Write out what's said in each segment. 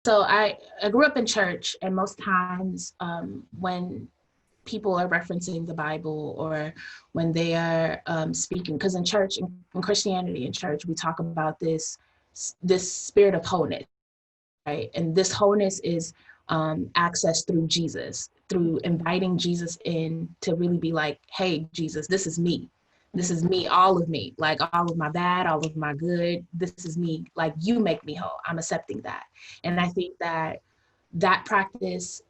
So I grew up in church, and most times when people are referencing the Bible or when they are speaking, because in church, in Christianity, in church, we talk about this spirit of wholeness, right? And this wholeness is accessed through Jesus, through inviting Jesus in to really be like, hey, Jesus, this is me. This is me, all of me, like all of my bad, all of my good. This is me. Like, you make me whole. I'm accepting that. And I think that that practice,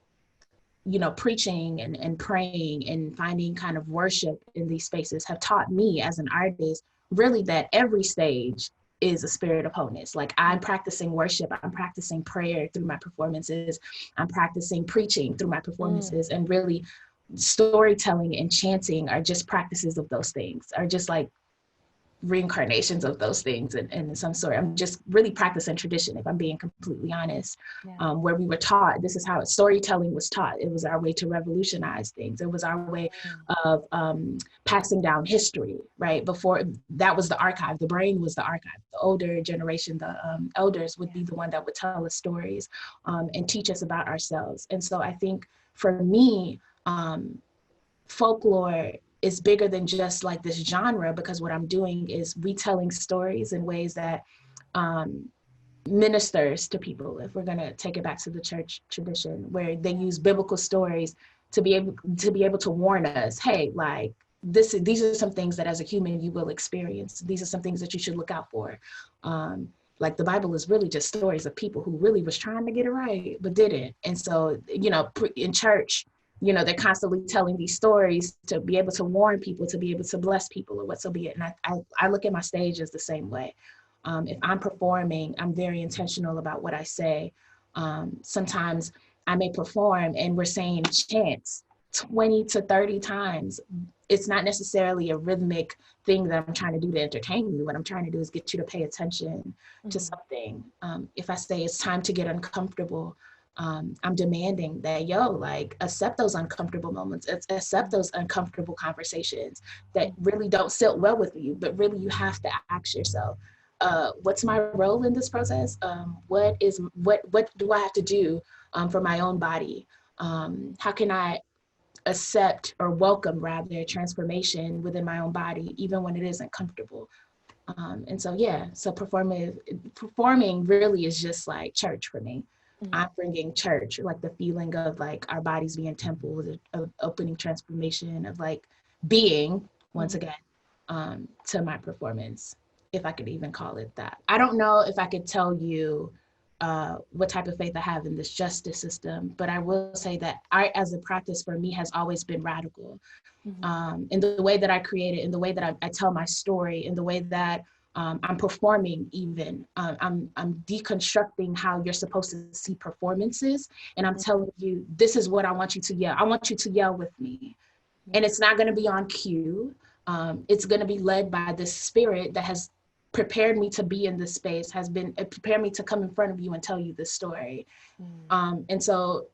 you know, preaching and praying and finding kind of worship in these spaces have taught me as an artist really that every stage is a spirit of wholeness. Like, I'm practicing worship, I'm practicing prayer through my performances, I'm practicing preaching through my performances, and really storytelling and chanting are just practices of those things, are just like reincarnations of those things in some sort. I'm just really practicing tradition, if I'm being completely honest. Where we were taught, this is how storytelling was taught. It was our way to revolutionize things. It was our way of passing down history, right? Before, that was the archive. The brain was the archive. The older generation, the elders would be the one that would tell us stories and teach us about ourselves. And so I think for me, folklore is bigger than just like this genre, because what I'm doing is retelling stories in ways that ministers to people. If we're going to take it back to the church tradition, where they use biblical stories to be able to warn us, hey, like these are some things that as a human you will experience. These are some things that you should look out for. Like, the Bible is really just stories of people who really was trying to get it right but didn't. And so, you know, in church, you know, they're constantly telling these stories to be able to warn people, to be able to bless people, or whatsoever. And I look at my stage as the same way. If I'm performing, I'm very intentional about what I say. Sometimes I may perform and we're saying chants 20 to 30 times. It's not necessarily a rhythmic thing that I'm trying to do to entertain you. What I'm trying to do is get you to pay attention to something. If I say it's time to get uncomfortable, I'm demanding that, like, accept those uncomfortable moments, accept those uncomfortable conversations that really don't sit well with you, but really you have to ask yourself, what's my role in this process? What do I have to do for my own body? How can I accept, or welcome rather, transformation within my own body, even when it isn't comfortable? And so, so performing really is just like church for me. I'm bringing church, like the feeling of like our bodies being temples, of opening transformation, of like being, once again, to my performance, if I could even call it that. I don't know if I could tell you what type of faith I have in this justice system, but I will say that art as a practice for me has always been radical. In the way that I create it, in the way that I tell my story, in the way that I'm performing even. I'm deconstructing how you're supposed to see performances, and I'm telling you, this is what I want you to yell. I want you to yell with me. And it's not going to be on cue. It's going to be led by the spirit that has prepared me to be in this space, has been prepared me to come in front of you and tell you this story. And so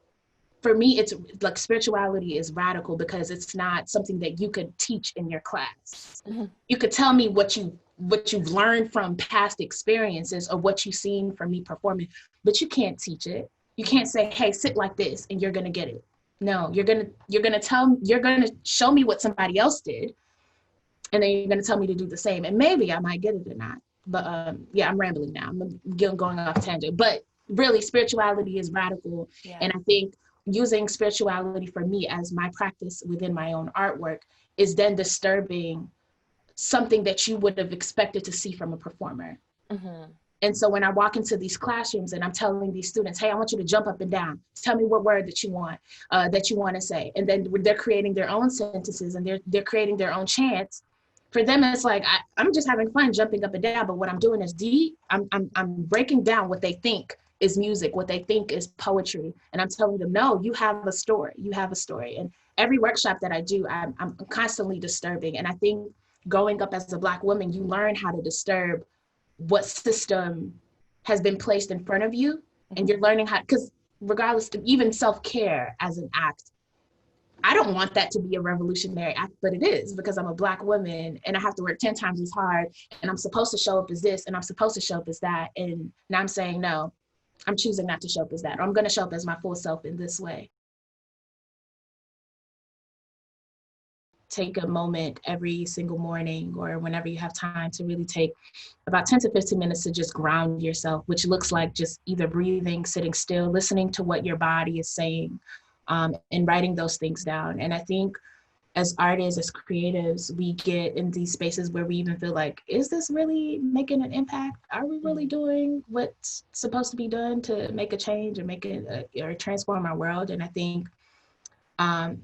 for me, it's like spirituality is radical because it's not something that you could teach in your class. You could tell me what you've learned from past experiences or what you've seen from me performing, but you can't teach it. You can't say, hey, sit like this and you're gonna get it. No, you're gonna show me what somebody else did, and then you're gonna tell me to do the same. And maybe I might get it or not. But I'm rambling now. I'm going off tangent. But really, spirituality is radical. And I think using spirituality for me as my practice within my own artwork is then disturbing something that you would have expected to see from a performer. And so when I walk into these classrooms and I'm telling these students, hey, I want you to jump up and down. Tell me what word that you want to say. And then they're creating their own sentences and they're creating their own chants. For them, it's like, I'm just having fun jumping up and down. But what I'm doing is I'm breaking down what they think is music, what they think is poetry. And I'm telling them, no, you have a story. You have a story. And every workshop that I do, I'm constantly disturbing. And I think growing up as a Black woman, you learn how to disturb what system has been placed in front of you. And you're learning how, because regardless of even self-care as an act, I don't want that to be a revolutionary act, but it is, because I'm a Black woman and I have to work 10 times as hard, and I'm supposed to show up as this and I'm supposed to show up as that. And now I'm saying, no, I'm choosing not to show up as that, or I'm going to show up as my full self in this way. Take a moment every single morning or whenever you have time to really take about 10 to 15 minutes to just ground yourself, which looks like just either breathing, sitting still, listening to what your body is saying, and writing those things down. And I think as artists, as creatives, we get in these spaces where we even feel like, is this really making an impact? Are we really doing what's supposed to be done to make a change or make it or transform our world? And I think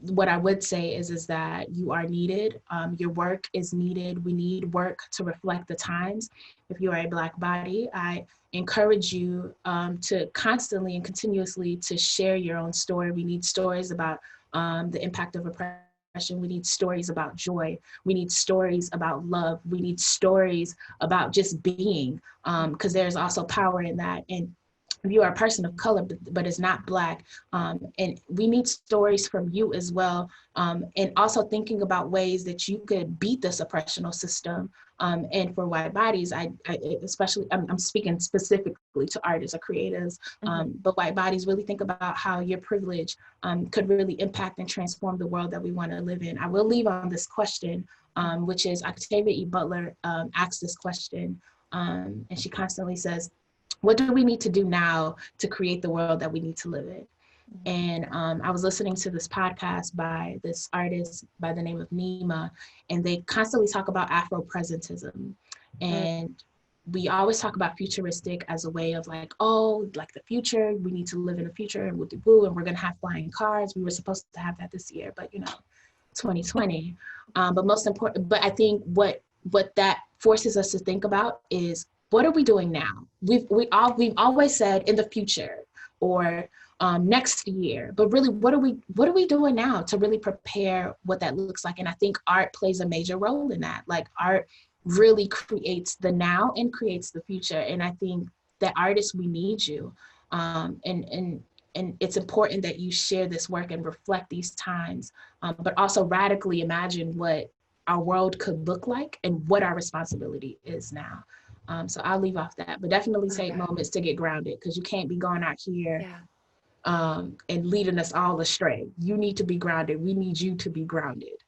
what I would say is that you are needed. Your work is needed. We need work to reflect the times. If you are a Black body, I encourage you to constantly and continuously to share your own story. We need stories about the impact of oppression. We need stories about joy. We need stories about love. We need stories about just being, because there's also power in that. And if you are a person of color, but is not Black, and we need stories from you as well, and also thinking about ways that you could beat this oppressional system. And for white bodies, I especially, I'm speaking specifically to artists or creatives, but white bodies, really think about how your privilege could really impact and transform the world that we want to live in. I will leave on this question, which is Octavia E. Butler asks this question, and she constantly says, what do we need to do now to create the world that we need to live in? And I was listening to this podcast by this artist by the name of Nima, and they constantly talk about Afro-presentism. And we always talk about futuristic as a way of like, oh, like the future, we need to live in the future, and woo-de-woo, and we're gonna have flying cars. We were supposed to have that this year, but 2020. But most important, but I think what that forces us to think about is, what are we doing now? We've always said in the future or next year, but really, what are we doing now to really prepare what that looks like? And I think art plays a major role in that. Like, art really creates the now and creates the future. And I think that artists, we need you, and it's important that you share this work and reflect these times, but also radically imagine what our world could look like and what our responsibility is now. So I'll leave off that, but definitely take moments to get grounded, because you can't be going out here and leading us all astray. You need to be grounded. We need you to be grounded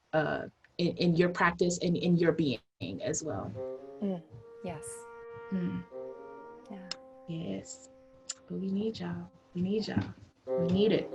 in your practice and in your being as well. Yes. Yeah. Yes. But we need y'all. We need y'all. We need it.